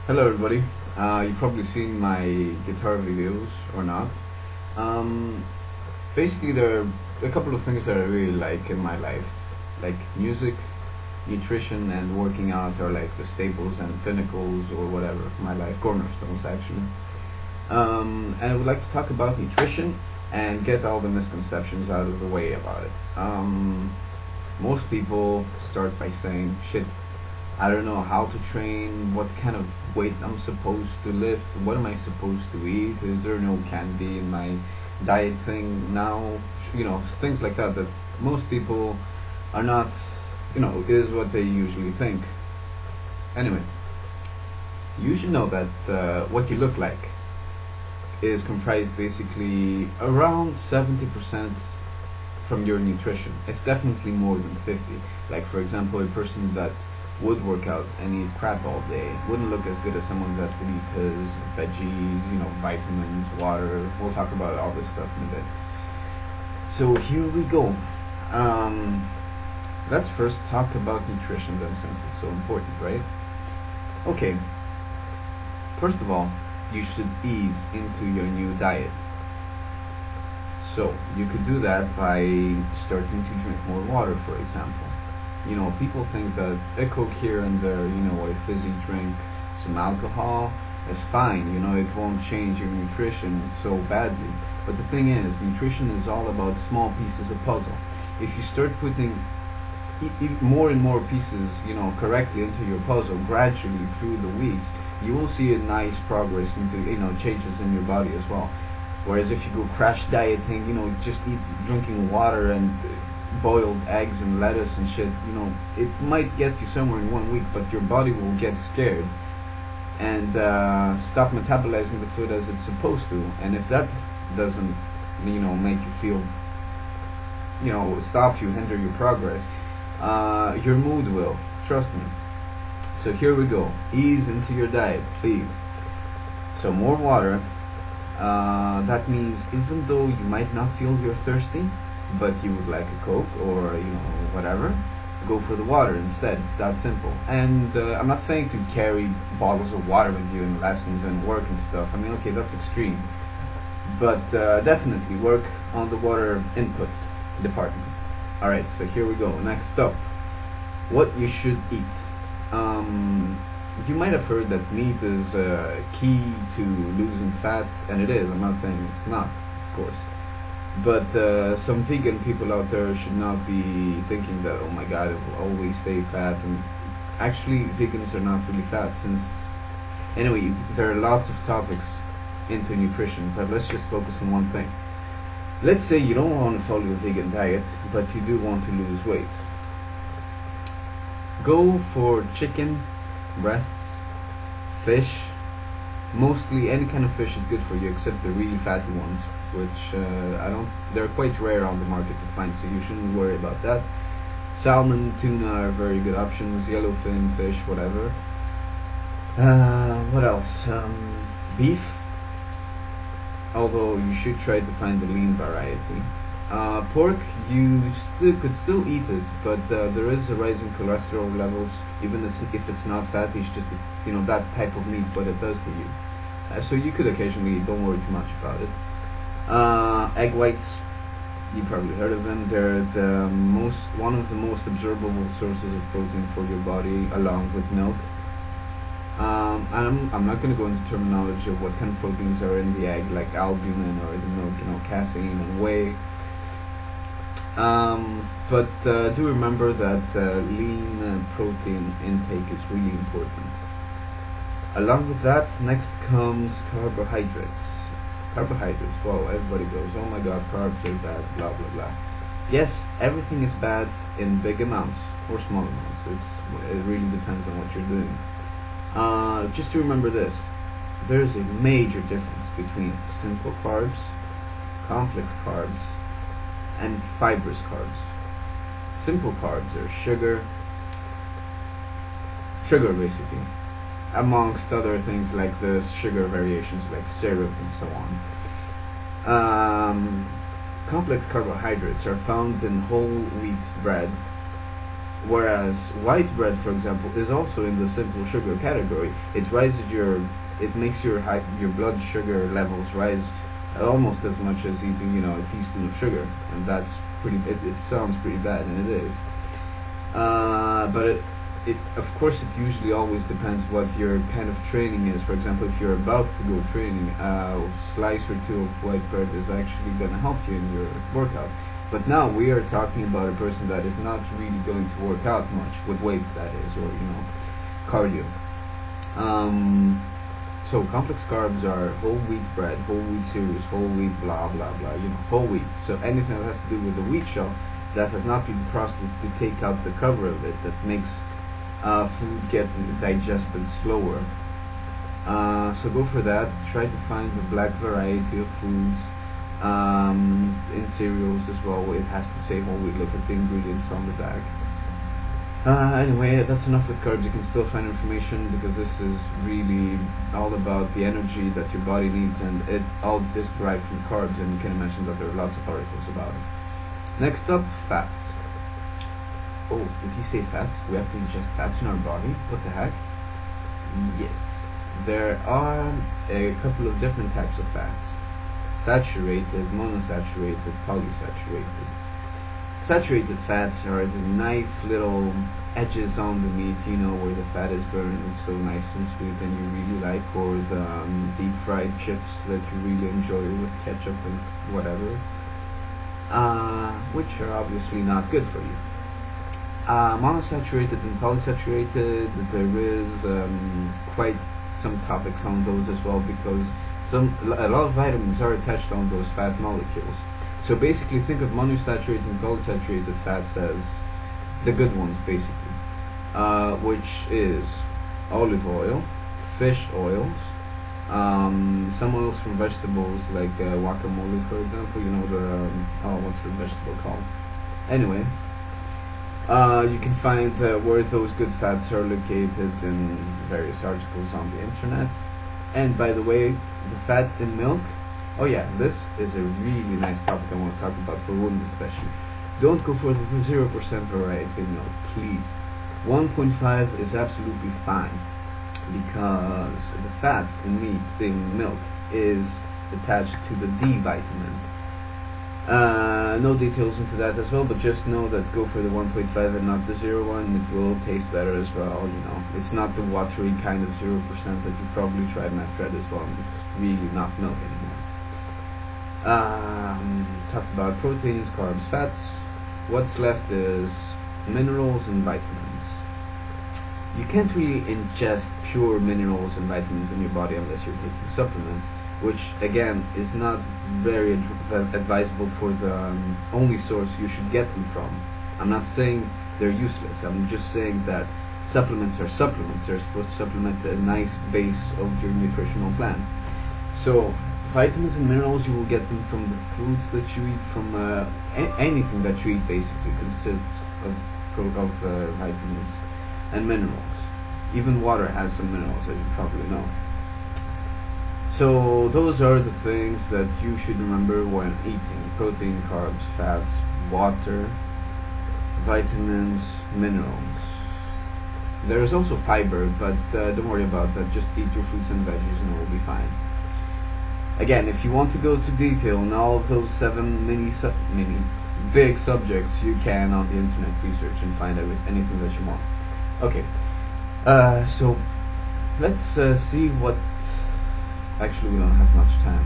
Hello everybody. You've probably seen my guitar videos or not. Um, Basically, there are a couple of things that I really like in my life, like music, nutrition, and working out are like the staples and pinnacles or whatever of my life, cornerstones actually. And I would like to talk about nutrition and get all the misconceptions out of the way about it. Most people start by saying, shit, I don't know how to train, what kind of weight I'm supposed to lift, what am I supposed to eat, is there no candy in my diet thing now, things like that most people are not, is what they usually think. Anyway, you should know that what you look like is comprised basically around 70% from your nutrition. It's definitely more than 50. Like for example, a person that would work out and eat crap all day wouldn't look as good as someone that would eat his veggies, vitamins, water. We'll talk about all this stuff in a bit. So here we go. Let's first talk about nutrition then, since it's so important, right? Okay, first of all, you should ease into your new diet. So you could do that by starting to drink more water, for example. People think that a Coke here and there, a fizzy drink, some alcohol is fine, it won't change your nutrition so badly. But the thing is, nutrition is all about small pieces of puzzle. If you start putting more and more pieces, correctly into your puzzle gradually through the weeks, you will see a nice progress into, changes in your body as well. Whereas if you go crash dieting, just eat drinking water and boiled eggs and lettuce and shit, it might get you somewhere in 1 week, but your body will get scared and stop metabolizing the food as it's supposed to. And if that doesn't, make you feel, stop you, hinder your progress, your mood will. Trust me. So here we go. Ease into your diet, please. So more water. That means even though you might not feel you're thirsty, but you would like a Coke or whatever, go for the water instead. It's that simple. And I'm not saying to carry bottles of water with you in lessons and work and stuff. I mean, okay, that's extreme, but definitely work on the water input department. All right, so here we go. Next up, what you should eat. You might have heard that meat is key to losing fat, and it is. I'm not saying it's not, of course. But some vegan people out there should not be thinking that, oh my god, it will always stay fat. And actually, vegans are not really fat, since anyway, there are lots of topics into nutrition, but let's just focus on one thing. Let's say you don't want to follow a vegan diet, but you do want to lose weight. Go for chicken breasts, fish. Mostly any kind of fish is good for you, except the really fatty ones, which they're quite rare on the market to find, so you shouldn't worry about that. Salmon, tuna are very good options, yellowfin fish, whatever. What else? Beef, although you should try to find the lean variety. Pork, you could still eat it, but there is a rise in cholesterol levels, even if it's not fatty. It's just that type of meat, what it does to you. So you could occasionally eat, don't worry too much about it. Egg whites, you probably heard of them. They're one of the most absorbable sources of protein for your body, along with milk. I'm not going to go into terminology of what kind of proteins are in the egg, like albumin or the milk, casein and whey. But do remember that lean protein intake is really important. Along with that, next comes carbohydrates. Carbohydrates, wow, everybody goes, oh my god, carbs are bad, blah blah blah. Yes, everything is bad in big amounts or small amounts. It really depends on what you're doing. Just to remember this, there's a major difference between simple carbs, complex carbs, and fibrous carbs. Simple carbs are sugar basically, amongst other things like the sugar variations like syrup and so on. Complex carbohydrates are found in whole wheat bread, Whereas white bread, for example, is also in the simple sugar category. It makes your blood sugar levels rise almost as much as eating, a teaspoon of sugar, and that's it sounds pretty bad, and it is. But it of course it usually always depends what your kind of training is. For example, if you're about to go training, a slice or two of white bread is actually going to help you in your workout. But now we are talking about a person that is not really going to work out much with weights, that is, or cardio. So complex carbs are whole wheat bread, whole wheat cereals, whole wheat blah blah blah, whole wheat. So anything that has to do with the wheat shell that has not been processed to take out the cover of it, that makes food get digested slower. So go for that. Try to find the black variety of foods. In cereals as well, it has to say whole wheat. Look at the ingredients on the back. Anyway, that's enough with carbs. You can still find information, because this is really all about the energy that your body needs, and it all is derived from carbs, and you can imagine that there are lots of articles about it. Next up, fats. Oh, did he say fats? We have to ingest fats in our body? What the heck? Yes. There are a couple of different types of fats. Saturated, monosaturated, polysaturated. Saturated fats are the nice little edges on the meat, where the fat is burned and so nice and sweet and you really like, or the deep fried chips that you really enjoy with ketchup and whatever, which are obviously not good for you. Monosaturated and polysaturated, there is quite some topics on those as well, because a lot of vitamins are attached on those fat molecules. So basically, think of monosaturated and polysaturated fats as the good ones, basically, which is olive oil, fish oils, some oils from vegetables like guacamole, for example. What's the vegetable called? Anyway, you can find where those good fats are located in various articles on the internet. And by the way, the fat in milk. Oh yeah, this is a really nice topic I want to talk about for women especially. Don't go for the 0% variety in milk, please. 1.5 is absolutely fine, because the fats in meat, in milk, is attached to the D vitamin. No details into that as well, but just know that go for the 1.5 and not the 0.1. It will taste better as well. It's not the watery kind of 0% that you probably tried and I've tried as well. It's really not milk anymore. Talked about proteins, carbs, fats. What's left is minerals and vitamins. You can't really ingest pure minerals and vitamins in your body unless you're taking supplements, which again is not very advisable for the only source you should get them from. I'm not saying they're useless. I'm just saying that supplements are supplements. They're supposed to supplement a nice base of your nutritional plan. So vitamins and minerals, you will get them from the foods that you eat, from anything that you eat basically consists of vitamins and minerals. Even water has some minerals, as you probably know. So those are the things that you should remember when eating: protein, carbs, fats, water, vitamins, minerals. There is also fiber, but don't worry about that. Just eat your fruits and veggies and it will be fine. Again, if you want to go to detail on all of those 7 big subjects, you can on the internet research and find out anything that you want. Okay, so let's see what. Actually, we don't have much time.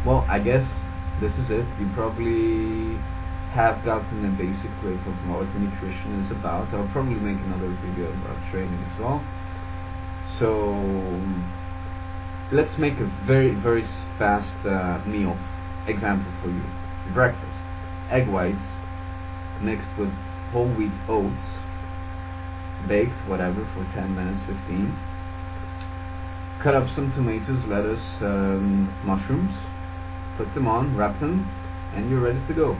Well, I guess this is it. You probably have gotten a basic grip of what nutrition is about. I'll probably make another video about training as well. So let's make a very, very fast meal example for you. Breakfast: egg whites mixed with whole wheat oats, baked, whatever, for 10 minutes, 15. Cut up some tomatoes, lettuce, mushrooms, put them on, wrap them, and you're ready to go.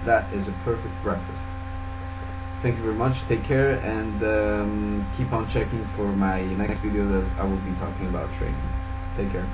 That is a perfect breakfast. Thank you very much, take care, and keep on checking for my next video that I will be talking about training. Take care.